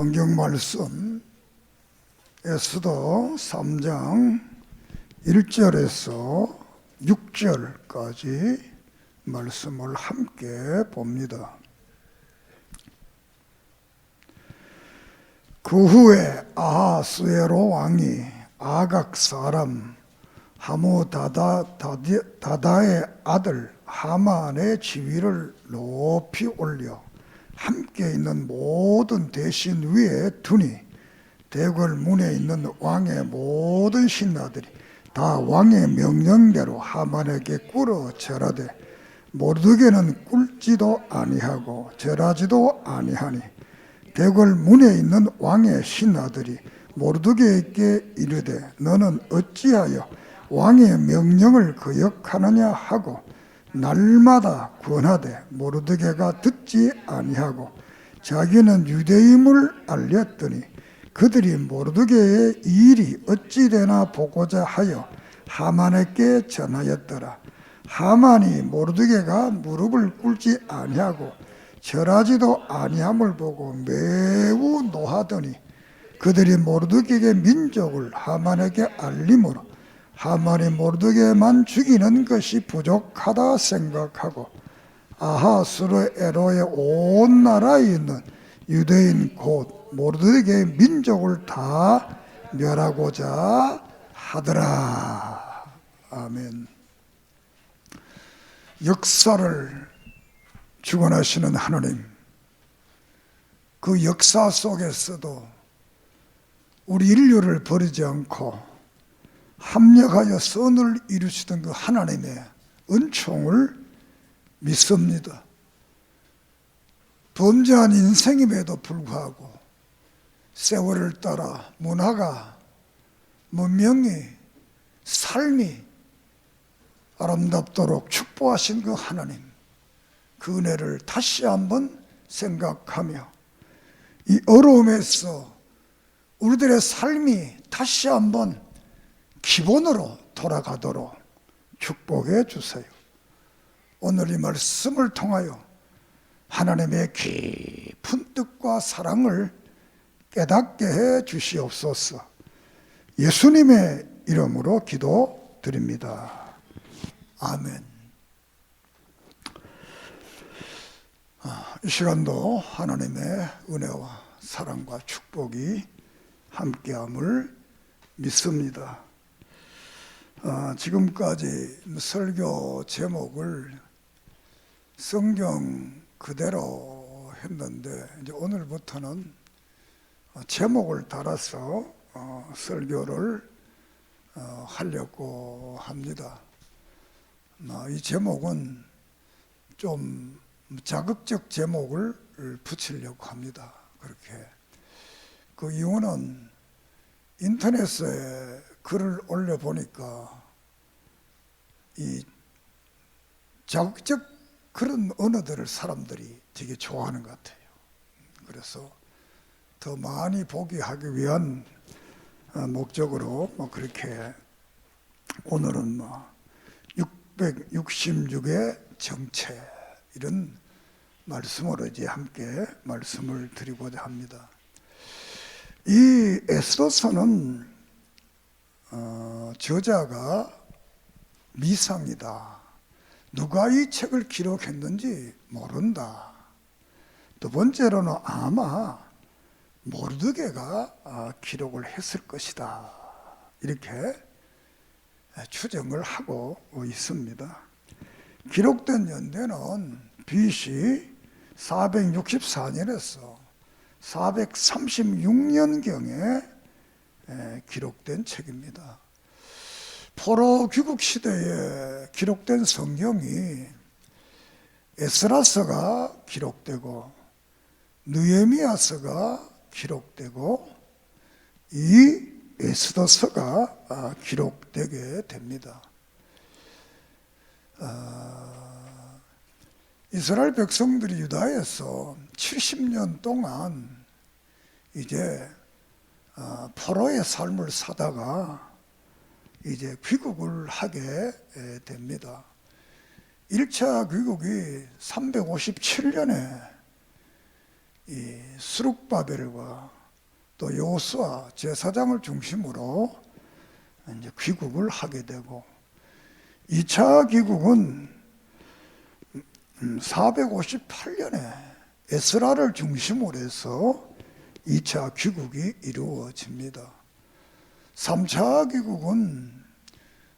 성경 말씀 에스더 3장 1절에서 6절까지 말씀을 함께 봅니다. 그 후에 아하스웨로 왕이 아각 사람 하무다다의 아들 하만의 지위를 높이 올려 함께 있는 모든 대신 위에 두니 대궐 문에 있는 왕의 모든 신하들이 다 왕의 명령대로 하만에게 꿇어 절하되 모르드게는 꿇지도 아니하고 절하지도 아니하니 대궐 문에 있는 왕의 신하들이 모르드게에게 이르되 너는 어찌하여 왕의 명령을 거역하느냐 하고 날마다 권하되 모르드게가 듣지 아니하고 자기는 유대임을 알렸더니 그들이 모르드게의 일이 어찌 되나 보고자 하여 하만에게 전하였더라. 하만이 모르드게가 무릎을 꿇지 아니하고 절하지도 아니함을 보고 매우 노하더니 그들이 모르드게의 민족을 하만에게 알림으로 하만이 모르드게만 죽이는 것이 부족하다 생각하고 아하스웨로의 온 나라에 있는 유대인 곧 모르드게의 민족을 다 멸하고자 하더라. 아멘. 역사를 주관하시는 하나님, 그 역사 속에서도 우리 인류를 버리지 않고 합력하여 선을 이루시던 그 하나님의 은총을 믿습니다. 범죄한 인생임에도 불구하고 세월을 따라 문화가, 문명이, 삶이 아름답도록 축복하신 그 하나님, 그 은혜를 다시 한번 생각하며 이 어려움에서 우리들의 삶이 다시 한번 기본으로 돌아가도록 축복해 주세요. 오늘 이 말씀을 통하여 하나님의 깊은 뜻과 사랑을 깨닫게 해 주시옵소서. 예수님의 이름으로 기도드립니다. 아멘. 이 시간도 하나님의 은혜와 사랑과 축복이 함께함을 믿습니다. 지금까지 설교 제목을 성경 그대로 했는데 이제 오늘부터는 제목을 달아서 설교를 하려고 합니다. 이 제목은 좀 자극적 제목을 붙이려고 합니다. 그렇게 그 이유는 인터넷에 글을 올려보니까 이 자극적 그런 언어들을 사람들이 되게 좋아하는 것 같아요. 그래서 더 많이 보게 하기 위한 목적으로 그렇게 오늘은 666의 정체 이런 말씀으로 이제 함께 말씀을 드리고자 합니다. 이 에스더서는 저자가 미상이다. 누가 이 책을 기록했는지 모른다. 두 번째로는 아마 모르드게가 기록을 했을 것이다. 이렇게 추정을 하고 있습니다. 기록된 연대는 BC 464년에서 436년경에 기록된 책입니다. 포로 귀국 시대에 기록된 성경이 에스라서가 기록되고 느헤미야서가 기록되고 이 에스더서가 기록되게 됩니다. 이스라엘 백성들이 유다에서 70년 동안 이제 포로의 삶을 사다가 이제 귀국을 하게 됩니다. 1차 귀국이 357년에 이 스룹바벨과 또 여호수아 제사장을 중심으로 이제 귀국을 하게 되고, 2차 귀국은 458년에 에스라를 중심으로 해서 2차 귀국이 이루어집니다. 3차 귀국은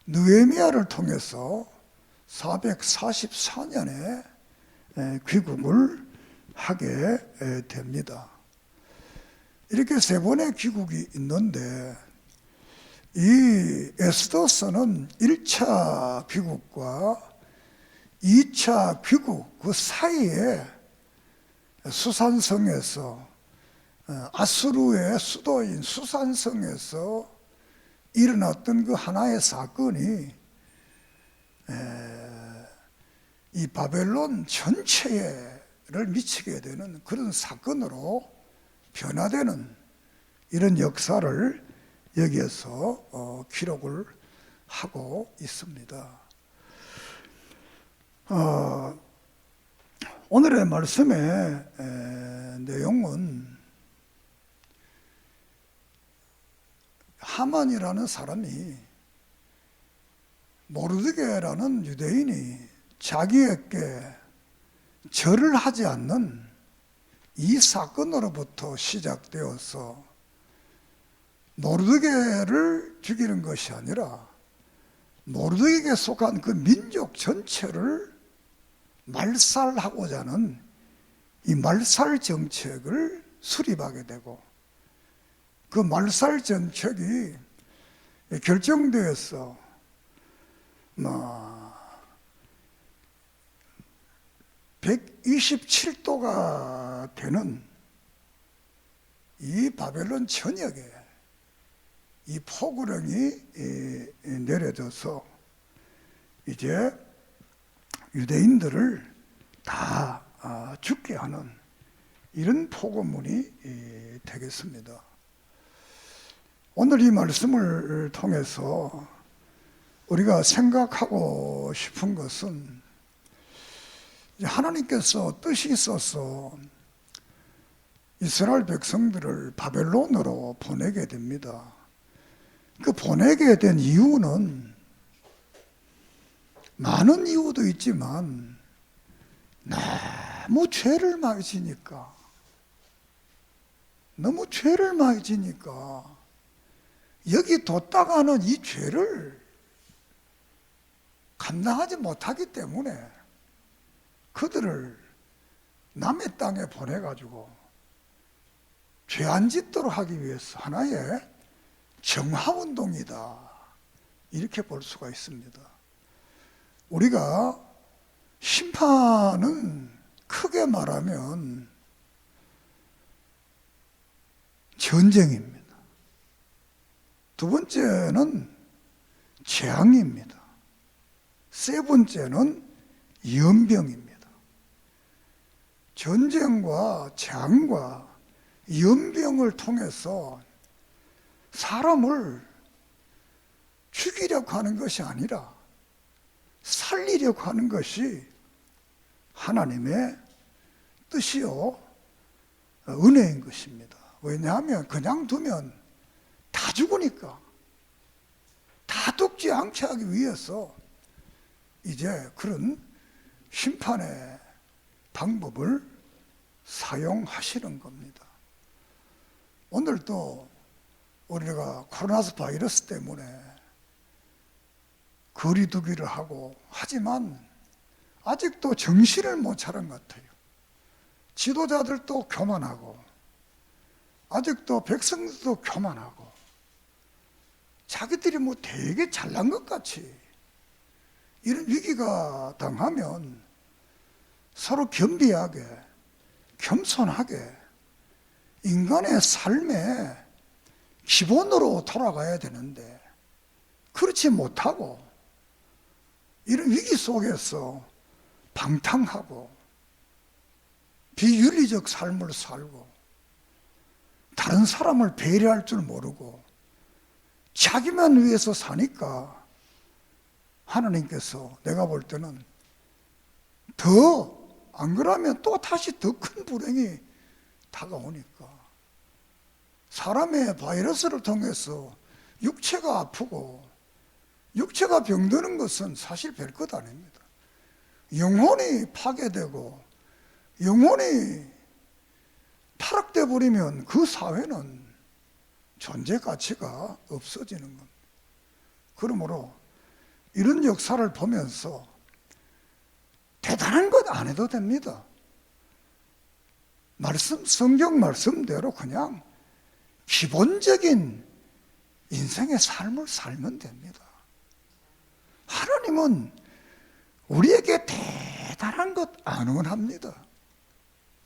느헤미야를 통해서 444년에 귀국을 하게 됩니다. 이렇게 세 번의 귀국이 있는데, 이 에스더서는 1차 귀국과 2차 귀국 그 사이에 수산성에서, 아수르의 수도인 수산성에서 일어났던 그 하나의 사건이 이 바벨론 전체를 미치게 되는 그런 사건으로 변화되는 이런 역사를 여기에서 기록을 하고 있습니다. 오늘의 말씀의 내용은 하만이라는 사람이 모르드게라는 유대인이 자기에게 절을 하지 않는 이 사건으로부터 시작되어서 모르드게를 죽이는 것이 아니라 모르드게에게 속한 그 민족 전체를 말살하고자 하는 이 말살 정책을 수립하게 되고, 그 말살 정책이 결정되어서 127도가 되는 이 바벨론 전역에 이 포구령이 내려져서 이제 유대인들을 다 죽게 하는 이런 포고문이 되겠습니다. 오늘 이 말씀을 통해서 우리가 생각하고 싶은 것은, 하나님께서 뜻이 있어서 이스라엘 백성들을 바벨론으로 보내게 됩니다. 그 보내게 된 이유는 많은 이유도 있지만, 너무 죄를 많이 지니까, 여기 뒀다가는 이 죄를 감당하지 못하기 때문에 그들을 남의 땅에 보내가지고 죄 안 짓도록 하기 위해서 하나의 정화운동이다, 이렇게 볼 수가 있습니다. 우리가 심판은 크게 말하면 전쟁입니다. 두 번째는 재앙입니다. 세 번째는 연병입니다. 전쟁과 재앙과 연병을 통해서 사람을 죽이려고 하는 것이 아니라 살리려고 하는 것이 하나님의 뜻이요 은혜인 것입니다. 왜냐하면 그냥 두면 다 죽으니까, 다 죽지 않게 하기 위해서 이제 그런 심판의 방법을 사용하시는 겁니다. 오늘도 우리가 코로나 바이러스 때문에 거리두기를 하고 하지만 아직도 정신을 못 차린 것 같아요. 지도자들도 교만하고 아직도 백성들도 교만하고 자기들이 뭐 되게 잘난 것 같이 이런 위기가 당하면 서로 겸비하게 겸손하게 인간의 삶의 기본으로 돌아가야 되는데 그렇지 못하고 이런 위기 속에서 방탕하고 비윤리적 삶을 살고 다른 사람을 배려할 줄 모르고 자기만 위해서 사니까 하나님께서 내가 볼 때는 더 안 그러면 또 다시 더 큰 불행이 다가오니까 사람의 바이러스를 통해서 육체가 아프고 육체가 병드는 것은 사실 별것 아닙니다. 영혼이 파괴되고 영혼이 타락돼 버리면 그 사회는 존재 가치가 없어지는 겁니다. 그러므로 이런 역사를 보면서 대단한 것 안 해도 됩니다. 성경 말씀대로 그냥 기본적인 인생의 삶을 살면 됩니다. 하나님은 우리에게 대단한 것 안 원합니다.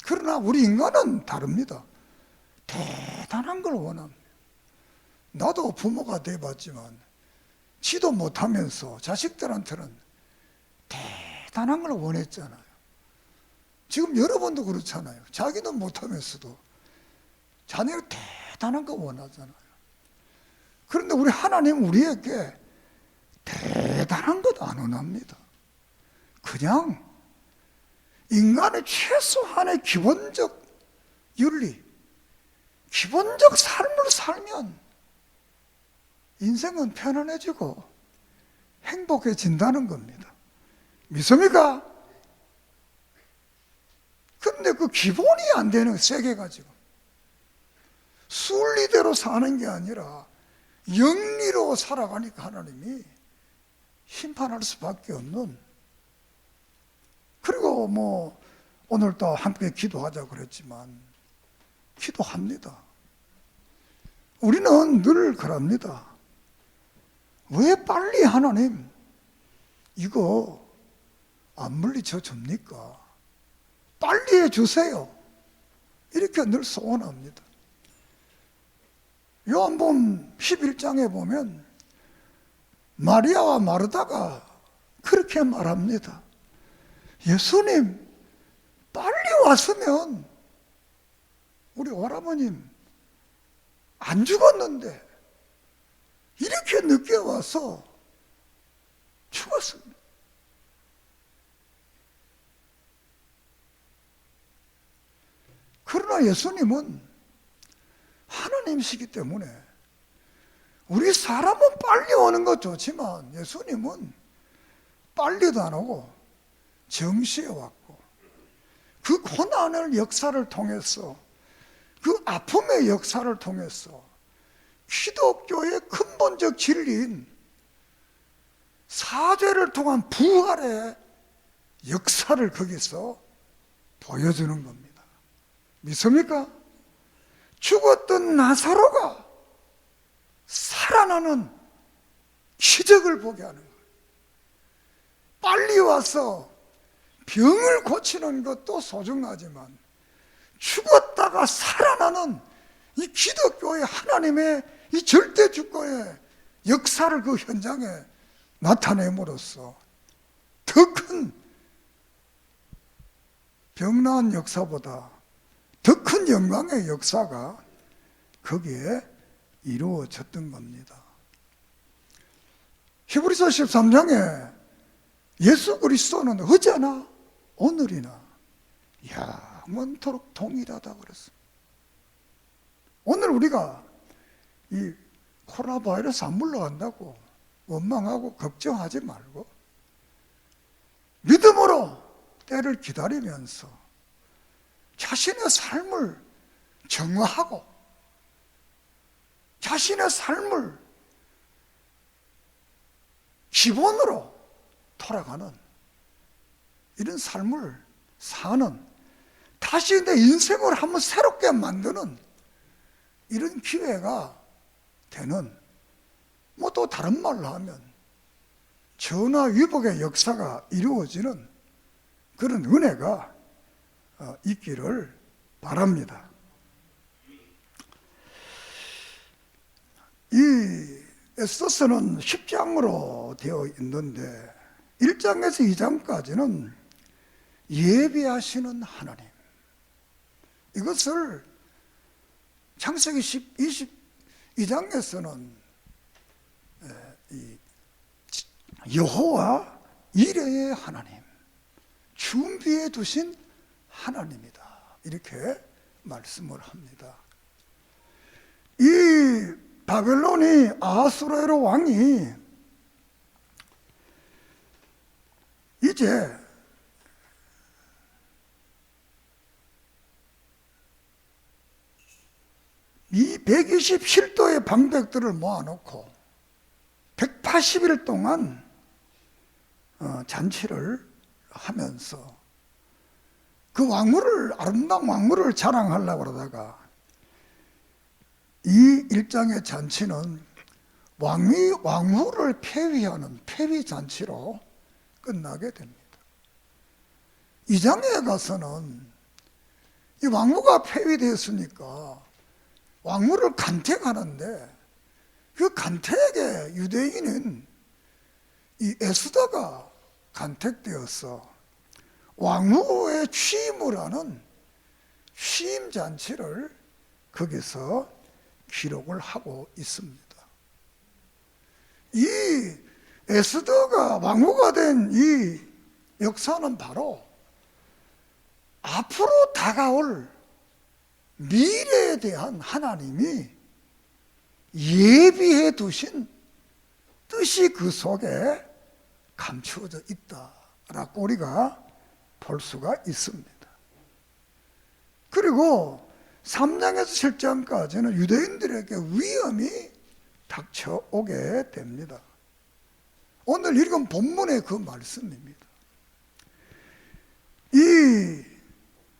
그러나 우리 인간은 다릅니다. 대단한 걸 원합니다. 나도 부모가 돼봤지만 지도 못하면서 자식들한테는 대단한 걸 원했잖아요. 지금 여러분도 그렇잖아요. 자기는 못하면서도 자녀가 대단한 거 원하잖아요. 그런데 우리 하나님 우리에게 대단한 것 안 원합니다. 그냥 인간의 최소한의 기본적 윤리, 기본적 삶을 살면 인생은 편안해지고 행복해진다는 겁니다. 믿습니까? 그런데 그 기본이 안 되는 세계가 지금 순리대로 사는 게 아니라 영리로 살아가니까 하나님이 심판할 수밖에 없는. 그리고 오늘 또 함께 기도하자고 그랬지만 기도합니다. 우리는 늘 그럽니다. 왜 빨리 하나님 이거 안 물리쳐 줍니까? 빨리 해주세요. 이렇게 늘 소원합니다. 요한복음 11장에 보면 마리아와 마르다가 그렇게 말합니다. 예수님 빨리 왔으면 우리 오라버님 안 죽었는데 이렇게 늦게 와서 죽었습니다. 그러나 예수님은 하나님이시기 때문에 우리 사람은 빨리 오는 것 좋지만 예수님은 빨리도 안 오고 정시에 왔고 그 고난의 역사를 통해서 그 아픔의 역사를 통해서 기독교의 근본적 진리인 사죄를 통한 부활의 역사를 거기서 보여주는 겁니다. 믿습니까? 죽었던 나사로가 살아나는 기적을 보게 하는 거예요. 빨리 와서 병을 고치는 것도 소중하지만 죽었다가 살아나는 이 기독교의 하나님의 이 절대 주권의 역사를 그 현장에 나타냄으로써 더 큰 병나은 역사보다 더 큰 영광의 역사가 거기에 이루어졌던 겁니다. 히브리서 13장에 예수 그리스도는 어제나 오늘이나 영원토록 동일하다 그랬어요. 오늘 우리가 이 코로나 바이러스 안 물러간다고 원망하고 걱정하지 말고 믿음으로 때를 기다리면서 자신의 삶을 정화하고 자신의 삶을 기본으로 돌아가는 이런 삶을 사는, 다시 내 인생을 한번 새롭게 만드는 이런 기회가 되는, 또 다른 말로 하면 전화위복의 역사가 이루어지는 그런 은혜가 있기를 바랍니다. 이 에스더서는 10장으로 되어 있는데 1장에서 2장까지는 예비하시는 하나님, 이것을 창세기 22장에서는 여호와 이레의 하나님, 준비해 두신 하나님이다, 이렇게 말씀을 합니다. 바벨론이 아하수에로 왕이 이제 이 127도의 방백들을 모아놓고 180일 동안 잔치를 하면서 그 아름다운 왕물을 자랑하려고 그러다가 이 일장의 잔치는 왕후를 폐위하는 폐위잔치로 끝나게 됩니다. 2장에 가서는 이 왕후가 폐위되었으니까 왕후를 간택하는데 그 간택에 유대인은 이 에스더가 간택되어서 왕후의 취임을 하는 취임잔치를 거기서 기록을 하고 있습니다. 이 에스더가 왕후가 된 이 역사는 바로 앞으로 다가올 미래에 대한 하나님이 예비해 두신 뜻이 그 속에 감추어져 있다라고 우리가 볼 수가 있습니다. 그리고 3장에서 7장까지는 유대인들에게 위험이 닥쳐오게 됩니다. 오늘 읽은 본문의 그 말씀입니다. 이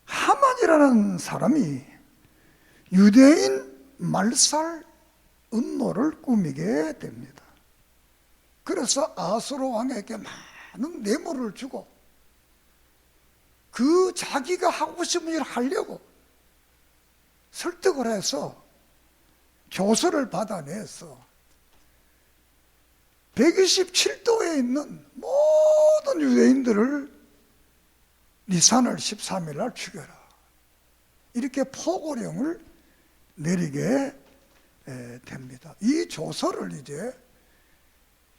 하만이라는 사람이 유대인 말살 음모를 꾸미게 됩니다. 그래서 아하수에로 왕에게 많은 뇌물을 주고 그 자기가 하고 싶은 일을 하려고 설득을 해서 조서를 받아내서 127도에 있는 모든 유대인들을 니산월 13일 날 죽여라, 이렇게 포고령을 내리게 됩니다. 이 조서를 이제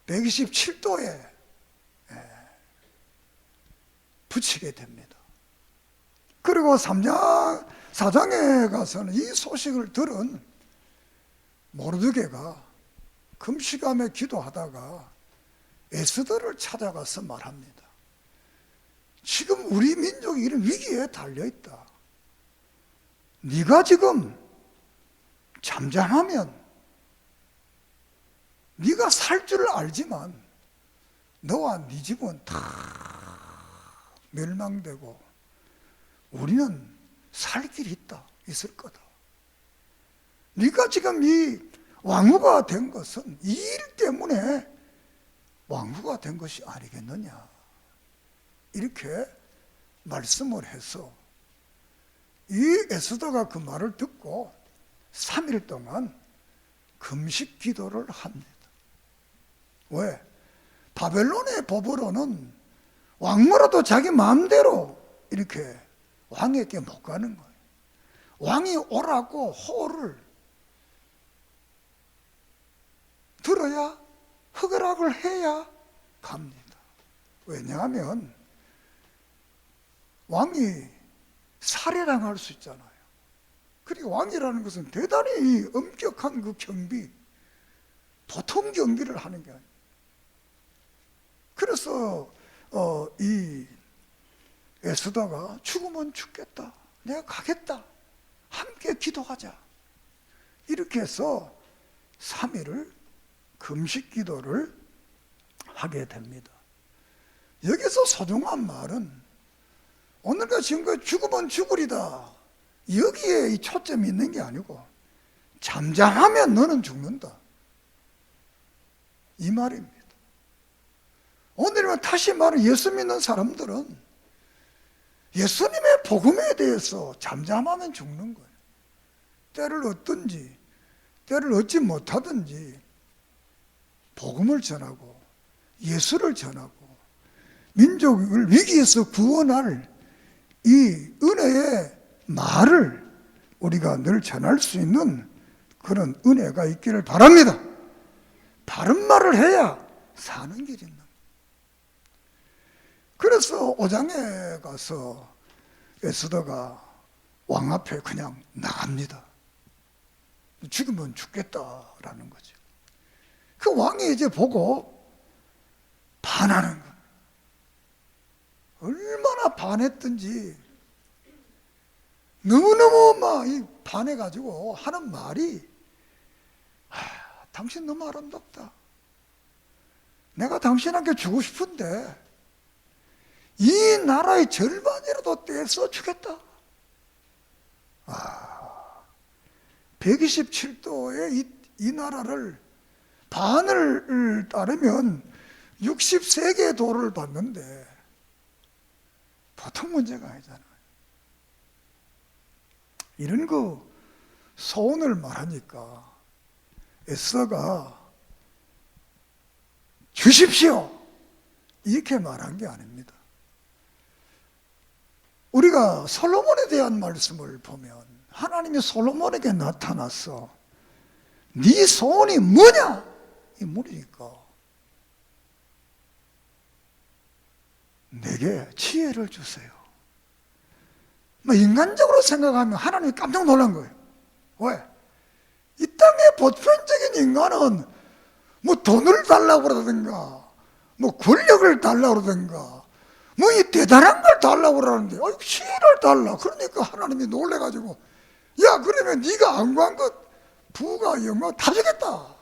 127도에 붙이게 됩니다. 그리고 3장, 4장에 가서는 이 소식을 들은 모르드게가 금식하며 기도하다가 에스더를 찾아가서 말합니다. 지금 우리 민족이 이런 위기에 달려있다. 네가 지금 잠잠하면 네가 살 줄 알지만 너와 네 집은 다 멸망되고 우리는 살 길이 있을 거다. 네가 지금 이 왕후가 된 것은 이 일 때문에 왕후가 된 것이 아니겠느냐, 이렇게 말씀을 해서 이 에스더가 그 말을 듣고 3일 동안 금식 기도를 합니다. 왜? 바벨론의 법으로는 왕후라도 자기 마음대로 이렇게 왕에게 못 가는 거예요. 왕이 오라고 호를 들어야, 허락을 해야 갑니다. 왜냐하면 왕이 살해당할 수 있잖아요. 그리고 왕이라는 것은 대단히 엄격한 그 경비, 보통 경비를 하는 게 아니에요. 그래서 이 에스더가 죽으면 죽겠다, 내가 가겠다, 함께 기도하자, 이렇게 해서 3일을 금식 기도를 하게 됩니다. 여기서 소중한 말은 오늘과 지금까지 죽으면 죽으리다, 여기에 이 초점이 있는 게 아니고 잠잠하면 너는 죽는다, 이 말입니다. 오늘은 다시 말해, 예수 믿는 사람들은 예수님의 복음에 대해서 잠잠하면 죽는 거예요. 때를 얻든지 때를 얻지 못하든지 복음을 전하고 예수를 전하고 민족을 위기에서 구원할 이 은혜의 말을 우리가 늘 전할 수 있는 그런 은혜가 있기를 바랍니다. 바른 말을 해야 사는 길이 있는. 그래서 5장에 가서 에스더가 왕 앞에 그냥 나갑니다. 죽으면 죽겠다라는 거죠. 그 왕이 이제 보고 반하는 거예요. 얼마나 반했든지 너무너무 막 반해가지고 하는 말이 당신 너무 아름답다. 내가 당신한테 주고 싶은데 이 나라의 절반이라도 떼서 주겠다. 127도의 이 나라를 반을 따르면 63개의 도를 받는데 보통 문제가 아니잖아요. 이런 거 소원을 말하니까 에스더가 주십시오 이렇게 말한 게 아닙니다. 우리가 솔로몬에 대한 말씀을 보면 하나님이 솔로몬에게 나타나서 네 소원이 뭐냐? 이 물으니까 내게 지혜를 주세요. 인간적으로 생각하면 하나님이 깜짝 놀란 거예요. 왜? 이 땅의 보편적인 인간은 뭐 돈을 달라고 그러든가 뭐 권력을 달라고 그러든가 뭐 이 대단한 걸 달라고 그러는데 지혜를 달라. 그러니까 하나님이 놀래가지고 야 그러면 네가 안 구한 것 부가 영광 다 주겠다.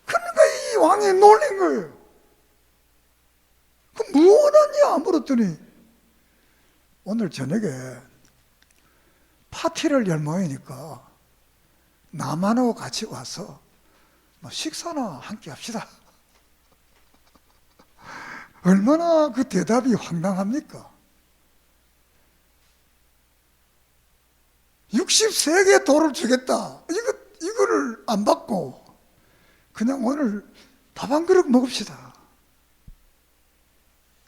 그러니까 이 왕이 놀란 거예요. 그 뭐 원하냐 물었더니 오늘 저녁에 파티를 열 모이니까 나만하고 같이 와서 식사나 함께 합시다. 얼마나 그 대답이 황당합니까? 63개 돌을 주겠다. 이거를 안 받고 그냥 오늘 밥 한 그릇 먹읍시다.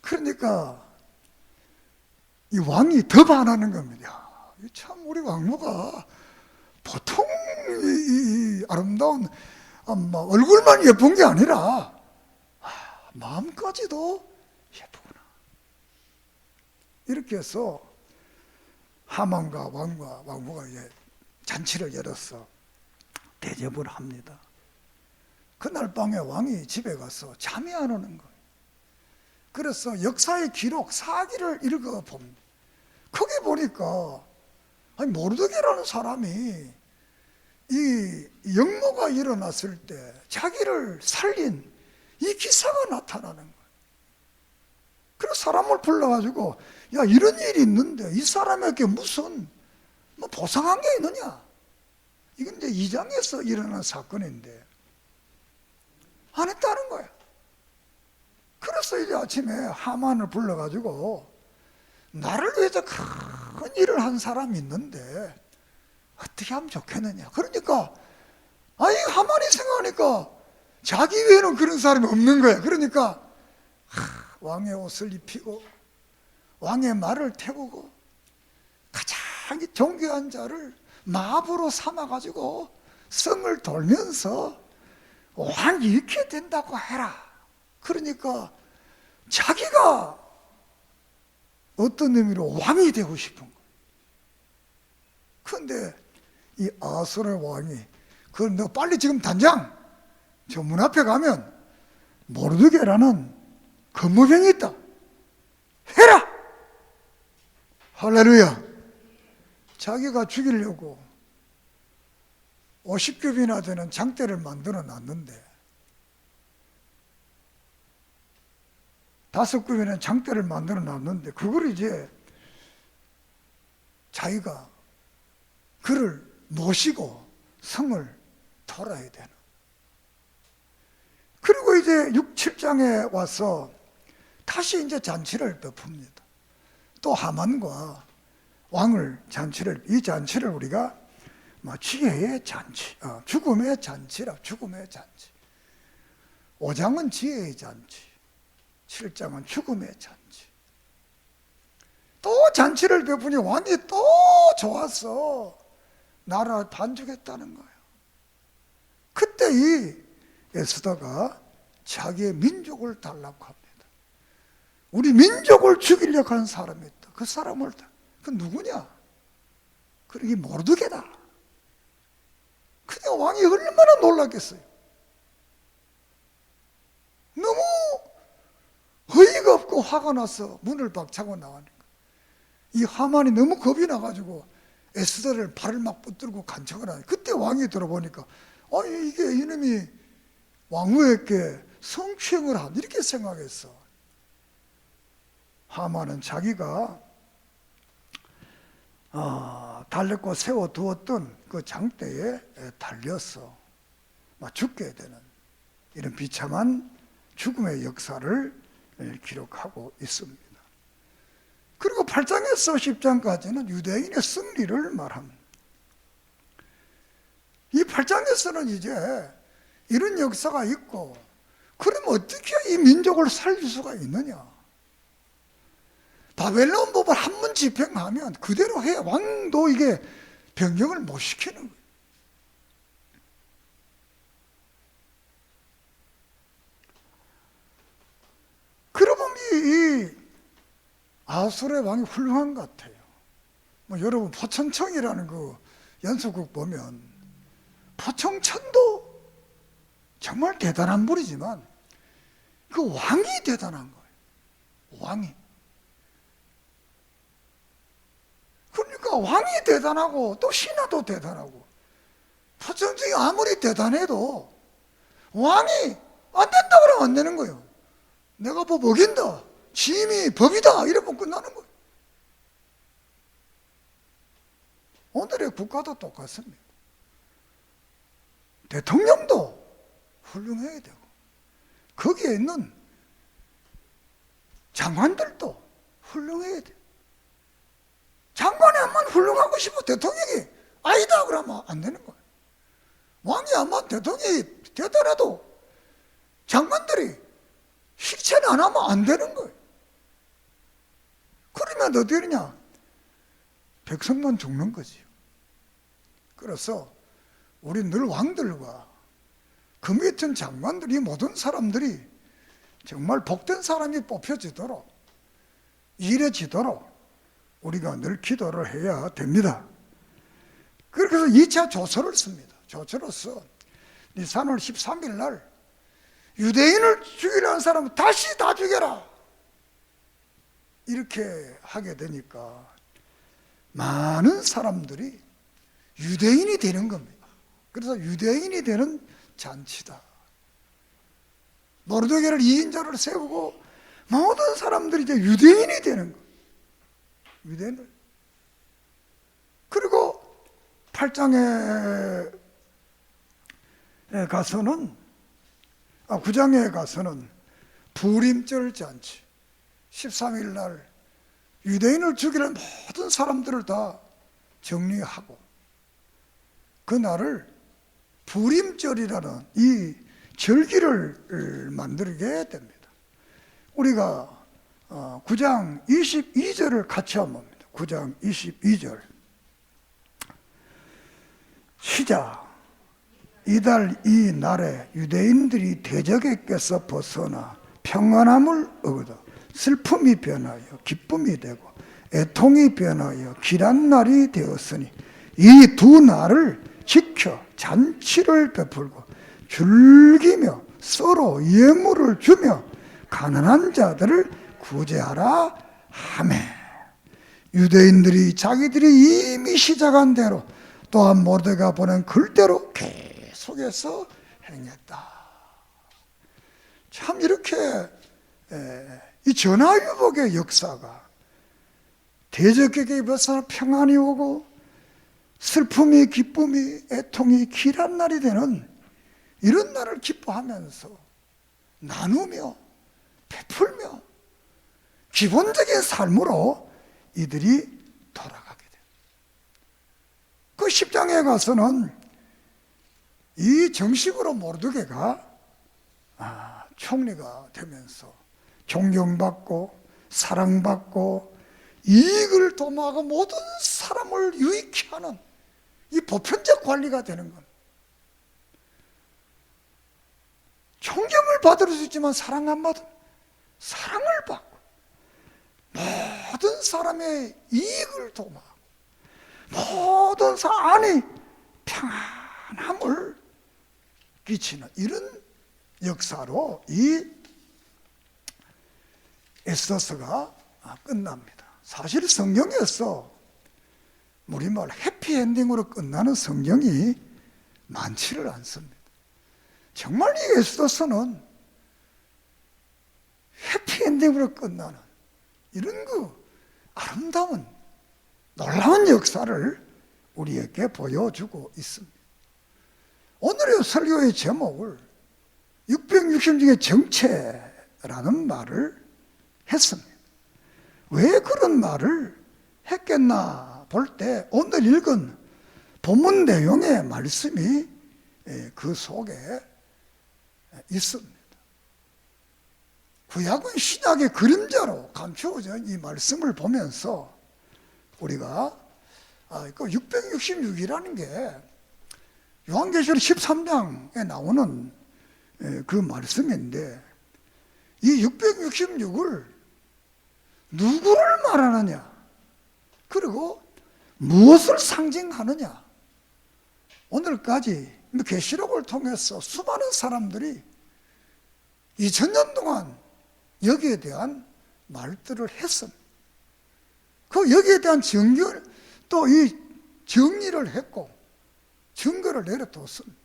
그러니까 이 왕이 더 반하는 겁니다. 참 우리 왕후가 보통 이 아름다운 얼굴만 예쁜 게 아니라 마음까지도 예쁘구나. 이렇게 해서 하만과 왕후가 이제 잔치를 열어서 대접을 합니다. 그날 밤에 왕이 집에 가서 잠이 안 오는 거예요. 그래서 역사의 기록 사기를 읽어봅니다. 거기 보니까 모르드게라는 사람이 이 역모가 일어났을 때 자기를 살린 이 기사가 나타나는 거예요. 그래서 사람을 불러가지고 야 이런 일이 있는데 이 사람에게 무슨 보상한 게 있느냐? 이건 이제 2장에서 일어난 사건인데 안 했다는 거야. 그래서 이제 아침에 하만을 불러가지고 나를 위해서 큰 일을 한 사람이 있는데 어떻게 하면 좋겠느냐. 그러니까 하만이 생각하니까 자기 외에는 그런 사람이 없는 거야. 그러니까 왕의 옷을 입히고 왕의 말을 태우고 가장 존귀한 자를 마부로 삼아가지고 성을 돌면서 왕이 이렇게 된다고 해라. 그러니까 자기가 어떤 의미로 왕이 되고 싶은 거예요. 그런데 이 아수르 왕이 그걸 너 빨리 지금 당장 저 문 앞에 가면 모르드게라는 근무병이 있다. 해라! 할렐루야. 자기가 죽이려고 50겹이나 되는 장대를 만들어 놨는데 5겹이나 장대를 만들어 놨는데 그걸 이제 자기가 그를 모시고 성을 돌아야 되는. 그리고 이제 6, 7장에 와서 다시 이제 잔치를 베풉니다. 또 하만과 왕을 이 잔치를 우리가 지혜의 잔치, 죽음의 잔치라. 죽음의 잔치. 5장은 지혜의 잔치, 7장은 죽음의 잔치. 또 잔치를 베푸니 왕이 또 좋아서 나라를 반죽했다는 거예요. 그때 이 에스더가 자기의 민족을 달라고 합니다. 우리 민족을 죽이려고 한 사람이 있다. 그 사람을 그 누구냐? 그러기 모르드게다. 그냥 왕이 얼마나 놀랐겠어요. 너무 어이가 없고 화가 나서 문을 박차고 나가니까 이 하만이 너무 겁이 나가지고 에스더를 발을 막 붙들고 간척을 하니, 그때 왕이 들어보니까 이게 이놈이 왕후에게 성추행을 한, 이렇게 생각했어. 하만은 자기가 달랬고 세워두었던 그 장대에 달려서 죽게 되는 이런 비참한 죽음의 역사를 기록하고 있습니다. 그리고 8장에서 10장까지는 유대인의 승리를 말합니다. 이 8장에서는 이제 이런 역사가 있고, 그럼 어떻게 이 민족을 살릴 수가 있느냐? 바벨론 법을 한 번 집행하면 그대로 해. 왕도 이게 변경을 못 시키는 거예요. 그러면 이 아수르의 왕이 훌륭한 것 같아요. 여러분 포천청이라는 그 연속극 보면 포청천도 정말 대단한 분이지만 그 왕이 대단한 거예요. 왕이. 그러니까 왕이 대단하고 또 신하도 대단하고, 포천청이 아무리 대단해도 왕이 안 된다 그러면 안 되는 거예요. 내가 법 어긴다, 짐이 법이다 이러면 끝나는 거예요. 오늘의 국가도 똑같습니다. 대통령도 훌륭해야 되고, 거기에 있는 장관들도 훌륭해야 돼요. 장관이 한번 훌륭하고 싶어 대통령이 아니다 그러면 안 되는 거예요. 왕이 한번 대통령이 되더라도 장관들이 실체는 안 하면 안 되는 거예요. 그러면 어떻게 되냐? 백성만 죽는 거지요. 그래서 우리 늘 왕들과 그 밑은 장관들, 이 모든 사람들이 정말 복된 사람이 뽑혀지도록, 일해지도록 우리가 늘 기도를 해야 됩니다. 그래서 2차 조서를 씁니다. 조서로서 니산월 13일 날 유대인을 죽이려는 사람은 다시 다 죽여라, 이렇게 하게 되니까 많은 사람들이 유대인이 되는 겁니다. 그래서 유대인이 되는 잔치다. 모르드게를 2인자를 세우고 모든 사람들이 이제 유대인이 되는 거예요. 유대인을. 그리고 8장에 가서는 9장에 가서는 부림절 잔치, 13일 날 유대인을 죽이는 모든 사람들을 다 정리하고 그날을 부림절이라는 이 절기를 만들게 됩니다. 우리가 9장 22절을 같이 한번 봅니다. 9장 22절 시작. 이달 이 날에 유대인들이 대적에게서 벗어나 평안함을 얻어 슬픔이 변하여 기쁨이 되고 애통이 변하여 길한 날이 되었으니 이 두 날을 지켜 잔치를 베풀고 즐기며 서로 예물을 주며 가난한 자들을 구제하라 하매, 유대인들이 자기들이 이미 시작한 대로 또한 모르드게가 보낸 글대로 계속해서 행했다. 참 이렇게 이 전화위복의 역사가 대적에게 입어서 평안이 오고 슬픔이 기쁨이 애통이 길한 날이 되는 이런 날을 기뻐하면서 나누며 베풀며 기본적인 삶으로 이들이 돌아가게 돼요. 그 10장에 가서는 이 정식으로 모르드게가 총리가 되면서 존경받고 사랑받고 이익을 도모하고 모든 사람을 유익히 하는 이 보편적 관리가 되는 것. 존경을 받을 수 있지만 사랑 안 받은, 사랑을 받고 모든 사람의 이익을 도모하고 모든 안이 평안함을 끼치는 이런 역사로 이 에스더서가 끝납니다. 사실 성경에서 우리말 해피엔딩으로 끝나는 성경이 많지를 않습니다. 정말 이 에스더서는 해피엔딩으로 끝나는 이런 아름다운 놀라운 역사를 우리에게 보여주고 있습니다. 오늘의 설교의 제목을 660중의 정체라는 말을 했습니다. 왜 그런 말을 했겠나 볼 때 오늘 읽은 본문 내용의 말씀이 그 속에 있습니다. 구약은 신약의 그림자로 감추어진 이 말씀을 보면서 우리가 그 666이라는 게 요한계시록 13장에 나오는 그 말씀인데 이 666을 누구를 말하느냐 그리고 무엇을 상징하느냐 오늘까지 계시록을 통해서 수많은 사람들이 2000년 동안 여기에 대한 말들을 했습니다. 그 여기에 대한 또 이 정리를 했고 증거를 내려뒀습니다.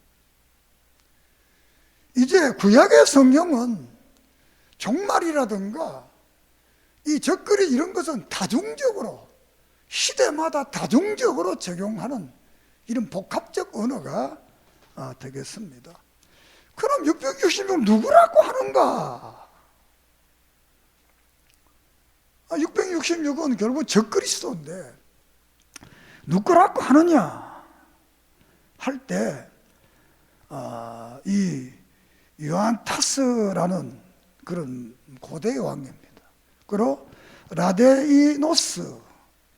이제 구약의 성경은 종말이라든가 이 적그리 이런 것은 다중적으로 시대마다 다중적으로 적용하는 이런 복합적 언어가 되겠습니다. 그럼 666 누구라고 하는가? 666은 결국 적그리스도인데 누구라고 하느냐 할 때 이 요한타스라는 그런 고대 왕입니다. 그리고 라데이노스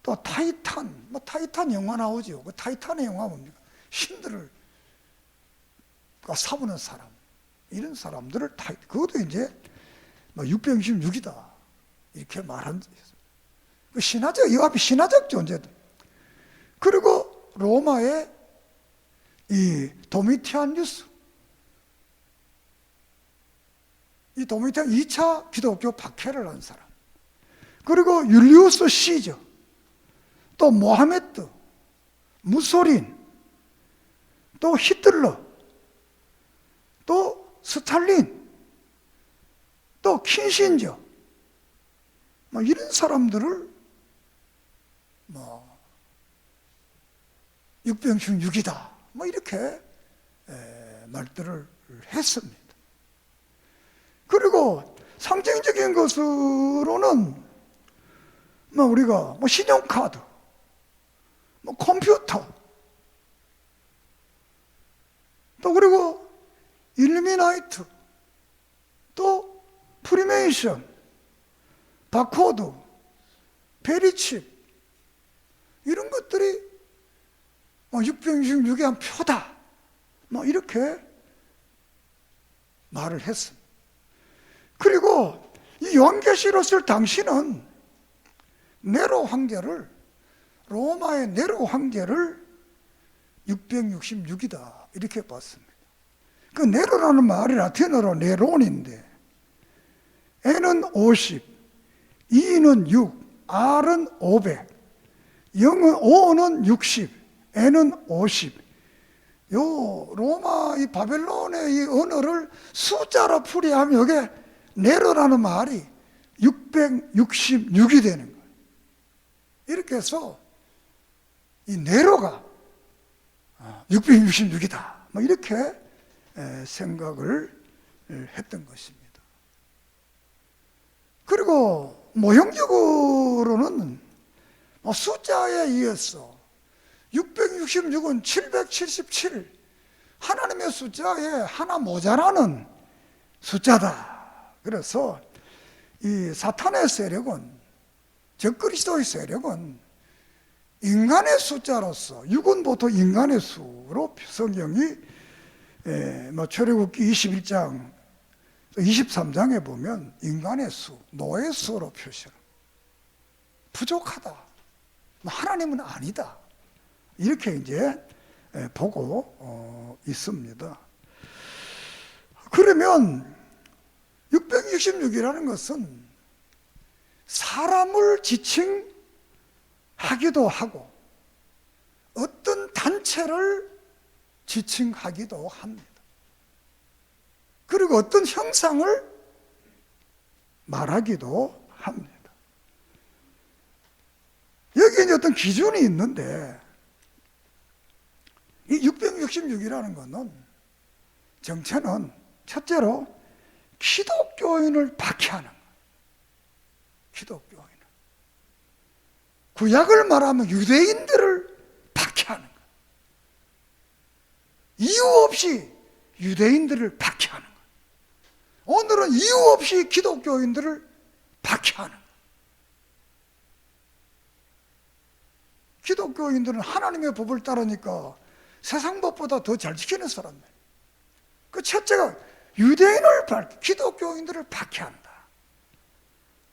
또 타이탄, 타이탄 영화 나오죠. 그 타이탄의 영화 뭡니까? 신들을 사부는 사람, 이런 사람들을 그것도 이제 666이다 이렇게 말한 그 신화적, 이 앞에 신화적 존재다. 그리고 로마의 이 도미티아누스, 이 도미티안 2차 기독교 박해를 한 사람, 그리고 율리우스 시저, 또 모하메드, 무소린, 또 히틀러, 또 스탈린, 또 킨신저, 이런 사람들을 666이다 이렇게 말들을 했습니다. 그리고 상징적인 것으로는 우리가 신용카드, 컴퓨터, 또 그리고 일루미나이트, 또 프리메이션, 바코드, 베리칩 이런 것들이 666의 한 표다 이렇게 말을 했습니다. 그리고 이 요한계시록 쓸 당시는 네로 황제를, 로마의 네로 황제를 666이다 이렇게 봤습니다. 그 네로라는 말이 라틴어로 네론인데 N은 50, E는 6, R은 500, 5는 60, N은 50. 요 로마 이 바벨론의 이 언어를 숫자로 풀이하면 이게 네로라는 말이 666이 되는 거예요. 이렇게 해서 이 네로가 666이다 이렇게 생각을 했던 것입니다. 그리고 모형적으로는 숫자에 의해서 666은 777 하나님의 숫자에 하나 모자라는 숫자다. 그래서 이 사탄의 세력은, 적그리스도의 세력은 인간의 숫자로서, 6은 보통 인간의 수로 성경이 출애굽기 21장 23장에 보면 인간의 수, 노의 수로 표시합니다. 부족하다. 하나님은 아니다. 이렇게 이제 보고 있습니다. 그러면 666이라는 것은 사람을 지칭하기도 하고 어떤 단체를 지칭하기도 합니다. 그리고 어떤 형상을 말하기도 합니다. 여기에 이제 어떤 기준이 있는데 이 666이라는 것은 정체는 첫째로 기독교인을 박해하는 거예요. 기독교인을. 구약을 말하면 유대인들을 박해하는 거예요. 이유 없이 유대인들을 박해하는 거예요. 오늘은 이유 없이 기독교인들을 박해하는 거예요. 기독교인들은 하나님의 법을 따르니까 세상 법보다 더 잘 지키는 사람들. 그 첫째가 유대인을 기독교인들을 박해한다.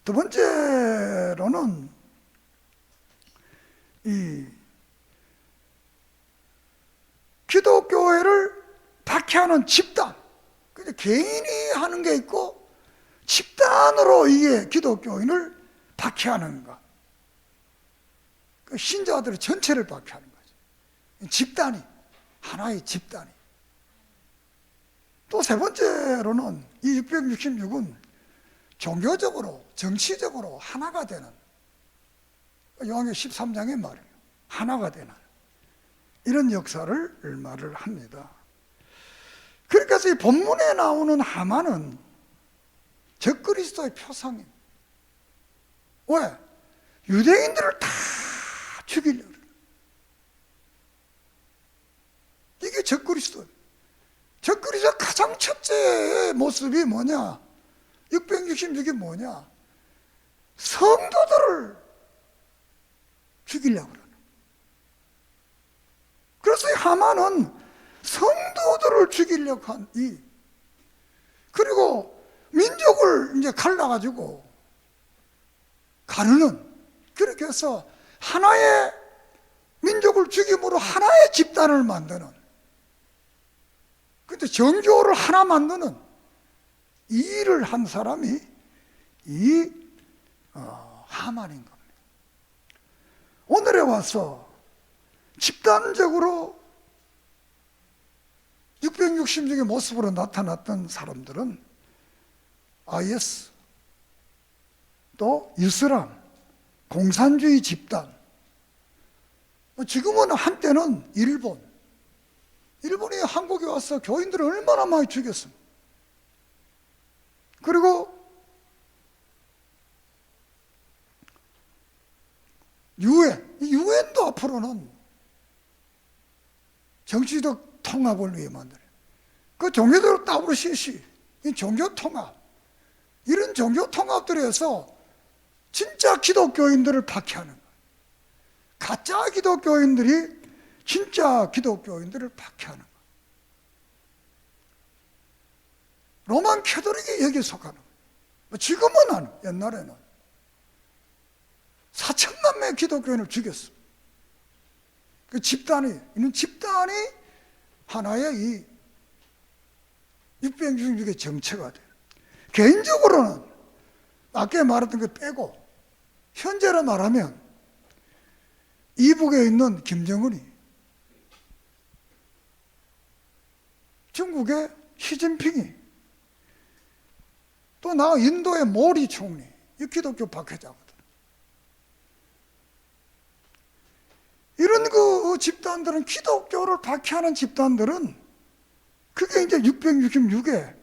두 번째로는 이 기독교회를 박해하는 집단. 그냥 개인이 하는 게 있고 집단으로 이게 기독교인을 박해하는 것. 그 신자들의 전체를 박해하는 거죠. 집단이, 하나의 집단이. 또 세 번째로는 이 666은 종교적으로, 정치적으로 하나가 되는, 요한계시록 13장의 말이에요. 하나가 되는 이런 역사를 말을 합니다. 그러니까 이 본문에 나오는 하만은 적그리스도의 표상입니다. 왜? 유대인들을 다 죽이려고. 이게 적그리스도예요. 적그리스도의 가장 첫째 모습이 뭐냐? 666이 뭐냐? 성도들을 죽이려고 그러는. 그래서 이 하만은 성도들을 죽이려고 한 그리고 민족을 이제 갈라가지고 가르는, 그렇게 해서 하나의 민족을 죽임으로 하나의 집단을 만드는, 근데 정교를 하나 만드는 이 일을 한 사람이 이 하만인 겁니다. 오늘에 와서 집단적으로 666의 모습으로 나타났던 사람들은 IS, 또 이슬람, 공산주의 집단, 지금은 한때는 일본이 한국에 와서 교인들을 얼마나 많이 죽였습니까? 그리고 유엔도 앞으로는 정치적 통합을 위해 만들어요. 그 종교대로 WCC, 이 종교 통합, 이런 종교 통합들에서 진짜 기독교인들을 박해하는 거예요. 가짜 기독교인들이 진짜 기독교인들을 박해하는 거예요. 로만 캐톨릭이 여기에 속하는 거예요. 지금은 안, 옛날에는 4천만 명의 기독교인을 죽였어. 그 집단이 하나의 이 666의 정체가 돼요. 개인적으로는 아까 말했던 거 빼고 현재로 말하면 이북에 있는 김정은이, 중국의 시진핑이, 또 인도의 모리 총리, 이 기독교 박해자거든. 이런 그 집단들은, 기독교를 박해하는 집단들은 그게 이제 666의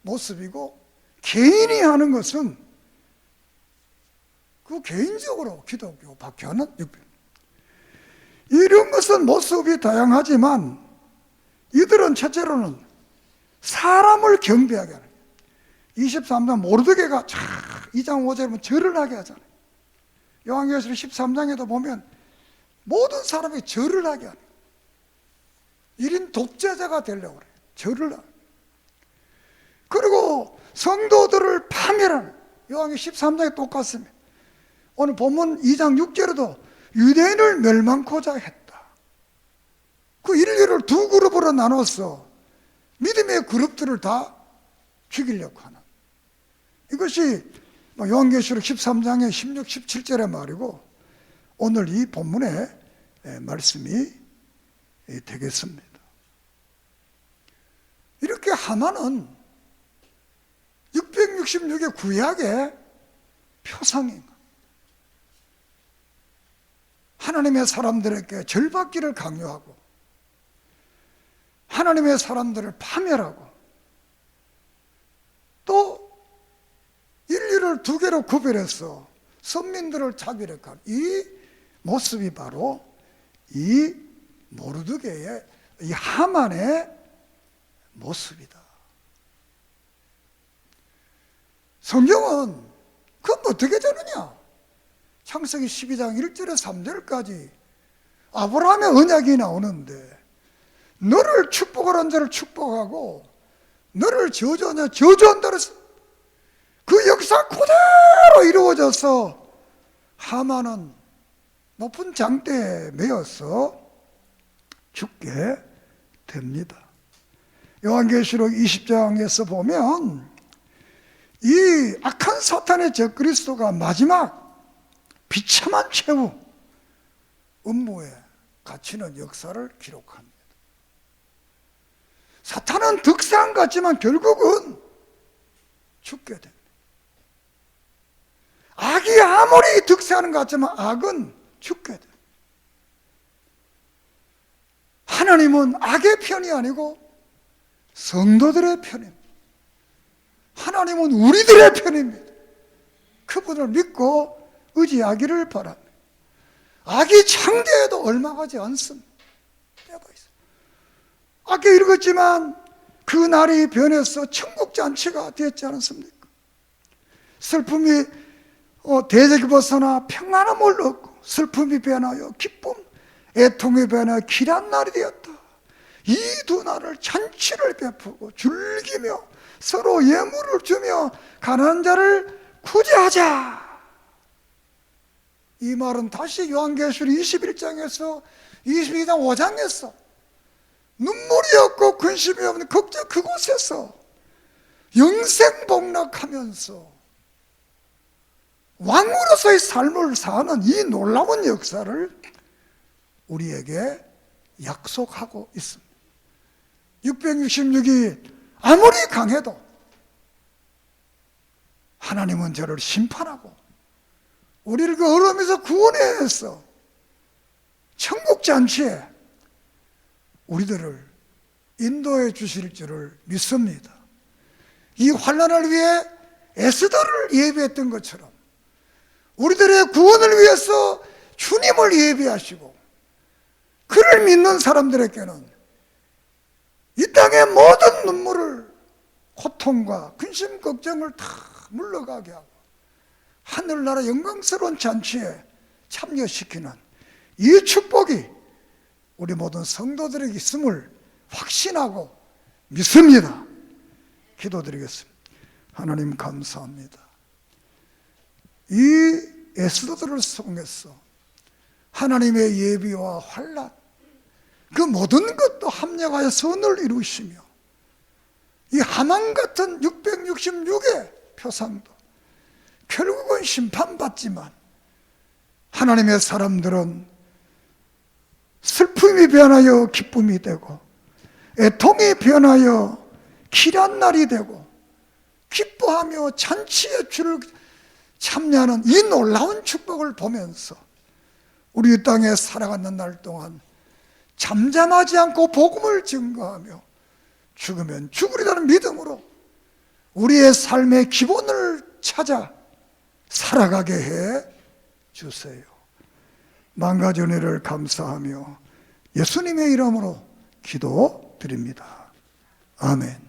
모습이고, 개인이 하는 것은 그 개인적으로 기독교 박해하는 666. 이런 것은 모습이 다양하지만 이들은 첫째로는 사람을 경배하게 하는 거예요. 23장 모르드게가 2장 5절에 보면 절을 하게 하잖아요. 요한계시록 13장에도 보면 모든 사람이 절을 하게 하는 거예요. 1인 독재자가 되려고 그래요. 절을 하는. 그리고 성도들을 파멸하는, 요한계시록 13장에 똑같습니다. 오늘 본문 2장 6절에도 유대인을 멸망코자 했다. 그 인류를 두 그룹으로 나눠서 믿음의 그룹들을 다 죽이려고 하는, 이것이 요한계시록 13장의 16, 17절의 말이고 오늘 이 본문의 말씀이 되겠습니다. 이렇게 하만은 666의 구약의 표상인 것, 하나님의 사람들에게 절받기를 강요하고 하나님의 사람들을 파멸하고 또 인류를 두 개로 구별해서 선민들을 차별했고, 이 모습이 바로 이 모르드게의, 이 하만의 모습이다. 성경은 그건 어떻게 되느냐? 창세기 12장 1절에서 3절까지 아브라함의 언약이 나오는데, 너를 축복하는 자를 축복하고 너를 저주하는 자를 저주한다 그랬어. 그 역사 그대로 이루어져서 하만은 높은 장대에 매여서 죽게 됩니다. 요한계시록 20장에서 보면 이 악한 사탄의 적그리스도가 마지막 비참한 최후 음모에 갇히는 역사를 기록합니다. 사탄은 득세한 것 같지만 결국은 죽게 됩니다. 악이 아무리 득세하는 것 같지만 악은 죽게 됩니다. 하나님은 악의 편이 아니고 성도들의 편입니다. 하나님은 우리들의 편입니다. 그분을 믿고 의지하기를 바랍니다. 악이 창대해도 얼마가지 않습니다. 아까 읽었지만 그 날이 변해서 천국잔치가 되었지 않습니까? 슬픔이 대적이 벗어나 평안함을 얻고 슬픔이 변하여 기쁨, 애통이 변하여 길한 날이 되었다. 이 두 날을 잔치를 베푸고 즐기며 서로 예물을 주며 가난한 자를 구제하자. 이 말은 다시 요한계시록 21장에서 22장 5장에서 눈물이 없고 근심이 없는 걱정 그곳에서 영생복락하면서 왕으로서의 삶을 사는 이 놀라운 역사를 우리에게 약속하고 있습니다. 666이 아무리 강해도 하나님은 저를 심판하고 우리를 그 어려움에서 구원해서 천국잔치에 우리들을 인도해 주실 줄을 믿습니다. 이 환난을 위해 에스더를 예비했던 것처럼 우리들의 구원을 위해서 주님을 예비하시고 그를 믿는 사람들에게는 이 땅의 모든 눈물을, 고통과 근심, 걱정을 다 물러가게 하고 하늘나라 영광스러운 잔치에 참여시키는 이 축복이 우리 모든 성도들에게 있음을 확신하고 믿습니다. 기도드리겠습니다. 하나님 감사합니다. 이 에스더들을 통해서 하나님의 예비와 환난, 그 모든 것도 합력하여 선을 이루시며 이 하만 같은 666의 표상도 결국은 심판받지만 하나님의 사람들은 슬픔이 변하여 기쁨이 되고 애통이 변하여 길한 날이 되고 기뻐하며 잔치의 주를 참여하는 이 놀라운 축복을 보면서 우리 이 땅에 살아가는 날 동안 잠잠하지 않고 복음을 증거하며 죽으면 죽으리라는 믿음으로 우리의 삶의 기본을 찾아 살아가게 해 주세요. 만가지 은혜를 감사하며 예수님의 이름으로 기도드립니다. 아멘.